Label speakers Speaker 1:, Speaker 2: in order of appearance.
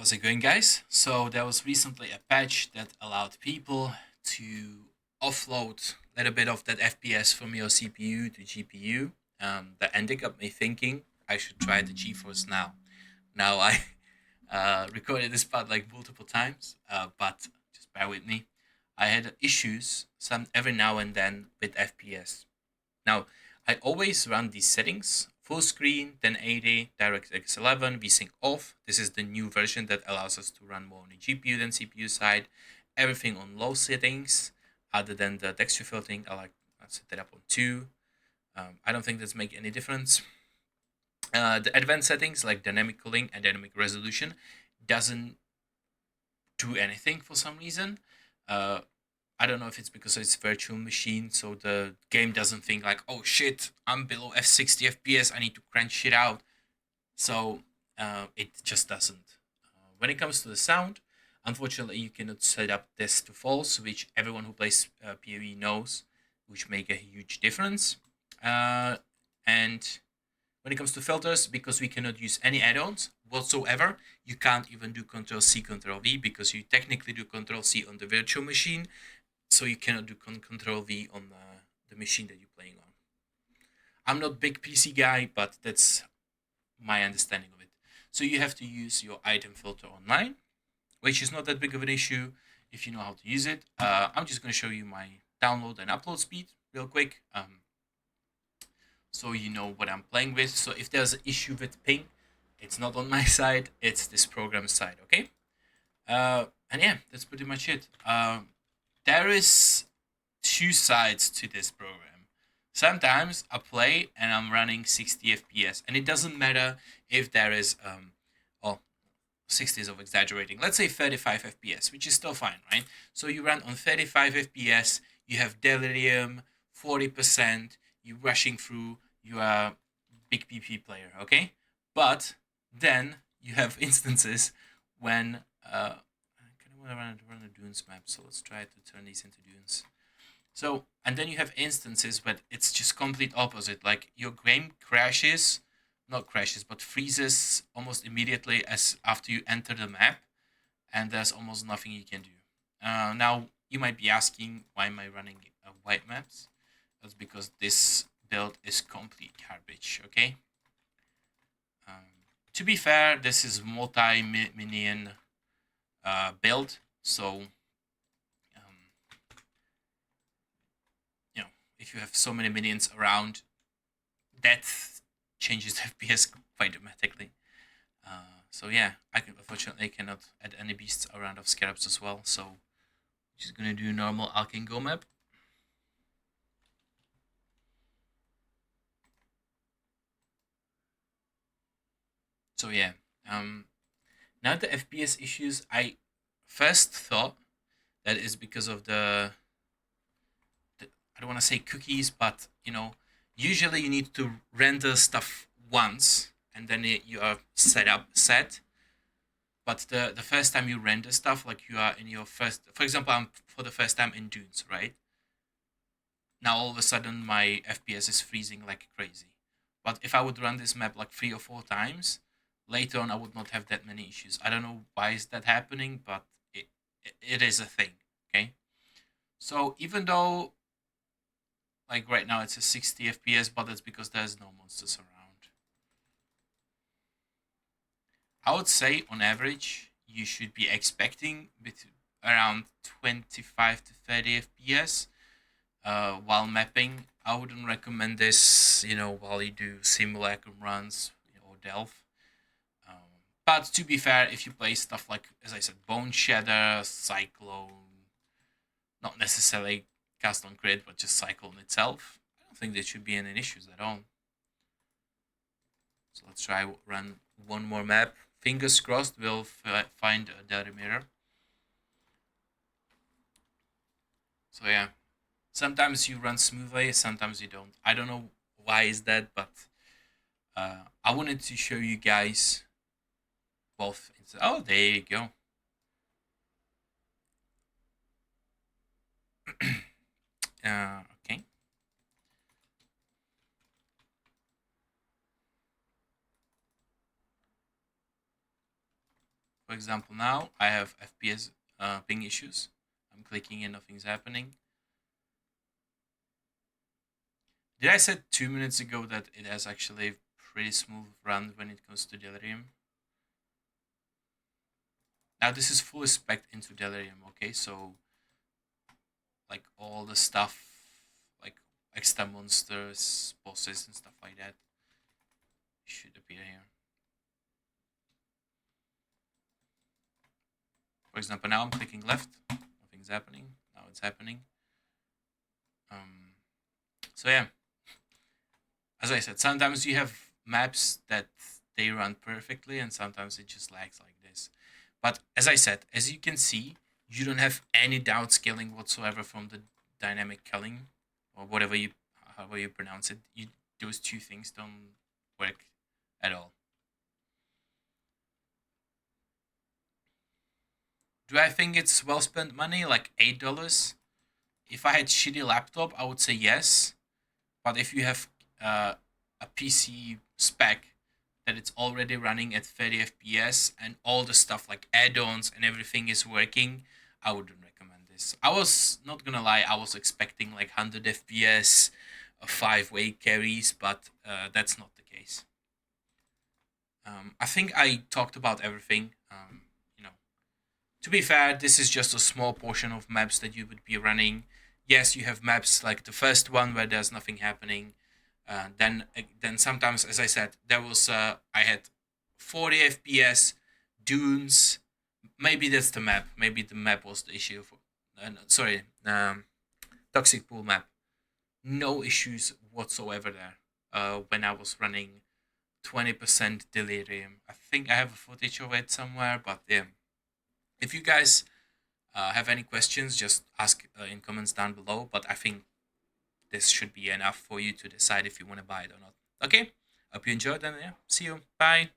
Speaker 1: How's it going, guys? So there was recently a patch that allowed people to offload a little bit of that FPS from your CPU to GPU. That ended up me thinking I should try the Geforce now. Now I recorded this part like multiple times, but just bear with me. I had issues some every now and then with FPS. Now, I always run these settings: full screen, 1080, DirectX 11, VSync off. This is the new version that allows us to run more on the GPU than CPU side. Everything on low settings, other than the texture filtering. I set that up on 2. I don't think that's make any difference. The advanced settings like dynamic cooling and dynamic resolution doesn't do anything for some reason. Uh, I don't know if it's because it's virtual machine, so the game doesn't think like, oh shit, I'm below F60 FPS, I need to crank shit out. So it just doesn't. When it comes to the sound, unfortunately, you cannot set up this to false, which everyone who plays PoE knows, which make a huge difference. And when it comes to filters, because we cannot use any add-ons whatsoever, you can't even do Control C, Control V, because you technically do Control C on the virtual machine, so you cannot do Control V on the machine that you're playing on. I'm not a big PC guy, but that's my understanding of it. So you have to use your item filter online, which is not that big of an issue if you know how to use it. I'm just going to show you my download and upload speed real quick, so you know what I'm playing with. So if there's an issue with ping, it's not on my side, it's this program side, okay? And yeah, that's pretty much it. There is two sides to this program. Sometimes I play and I'm running 60 FPS, and it doesn't matter if there is, well, 60 is of exaggerating. Let's say 35 FPS, which is still fine, right? So you run on 35 FPS, you have delirium, 40%, you're rushing through, you are big PP player, okay? But then you have instances when I kind of want to run a dunes map, so let's try to turn these into dunes. So, and then you have instances where it's just complete opposite. Like your game crashes, not crashes, but freezes almost immediately as after you enter the map, and there's almost nothing you can do. Now you might be asking, why am I running white maps? That's because this build is complete garbage. Okay. To be fair, this is multi-minion build, so if you have so many minions around, that changes FPS quite dramatically. So yeah, unfortunately cannot add any beasts around of scarabs as well. So just gonna do normal Alkin Go map. So yeah, now the FPS issues, I first thought that is because of the I don't want to say cookies, but usually you need to render stuff once and then you are set. But the first time you render stuff, like you are in your first, for example, I'm for the first time in Dunes, right? Now all of a sudden my FPS is freezing like crazy. But if I would run this map like 3 or 4 times, later on I would not have that many issues. I don't know why is that happening, but it is a thing. Okay. So even though like right now it's a 60 FPS, but that's because there's no monsters around. I would say on average you should be expecting around 25 to 30 FPS while mapping. I wouldn't recommend this, while you do simulacrum runs or delve. But to be fair, if you play stuff like, as I said, Bone Shatter, Cyclone, not necessarily cast on crit, but just Cyclone itself, I don't think there should be any issues at all. So let's try run one more map. Fingers crossed we'll find a dirty mirror. So yeah, sometimes you run smoothly, sometimes you don't. I don't know why is that, but I wanted to show you guys both. Oh, there you go. Okay. For example, now I have FPS ping issues. I'm clicking and nothing's happening. Did I said 2 minutes ago that it has actually a pretty smooth run when it comes to Delirium? Now this is full spec into Delirium, okay? So like all the stuff, like extra monsters, bosses and stuff like that should appear here. For example, now I'm clicking left, nothing's happening. Now it's happening. So yeah, as I said, sometimes you have maps that they run perfectly, and sometimes it just lags like this. But as I said, as you can see, you don't have any downscaling whatsoever from the dynamic culling, or whatever you, however you pronounce it. Those two things don't work at all. Do I think it's well spent money, like $8? If I had shitty laptop, I would say yes. But if you have a PC spec that it's already running at 30 FPS and all the stuff like add-ons and everything is working, I wouldn't recommend this. I was not gonna lie, I was expecting like 100 FPS, 5-way carries, but that's not the case. I think I talked about everything. You know, to be fair, this is just a small portion of maps that you would be running. Yes, you have maps like the first one where there's nothing happening. Then sometimes, as I said, there was I had 40 FPS dunes. Maybe that's the map. Maybe the map was the issue for. No, sorry, toxic pool map. No issues whatsoever there. When I was running 20% delirium. I think I have a footage of it somewhere, but yeah. If you guys have any questions, just ask in comments down below. But I think this should be enough for you to decide if you want to buy it or not. Okay? Hope you enjoyed and yeah, see you. Bye.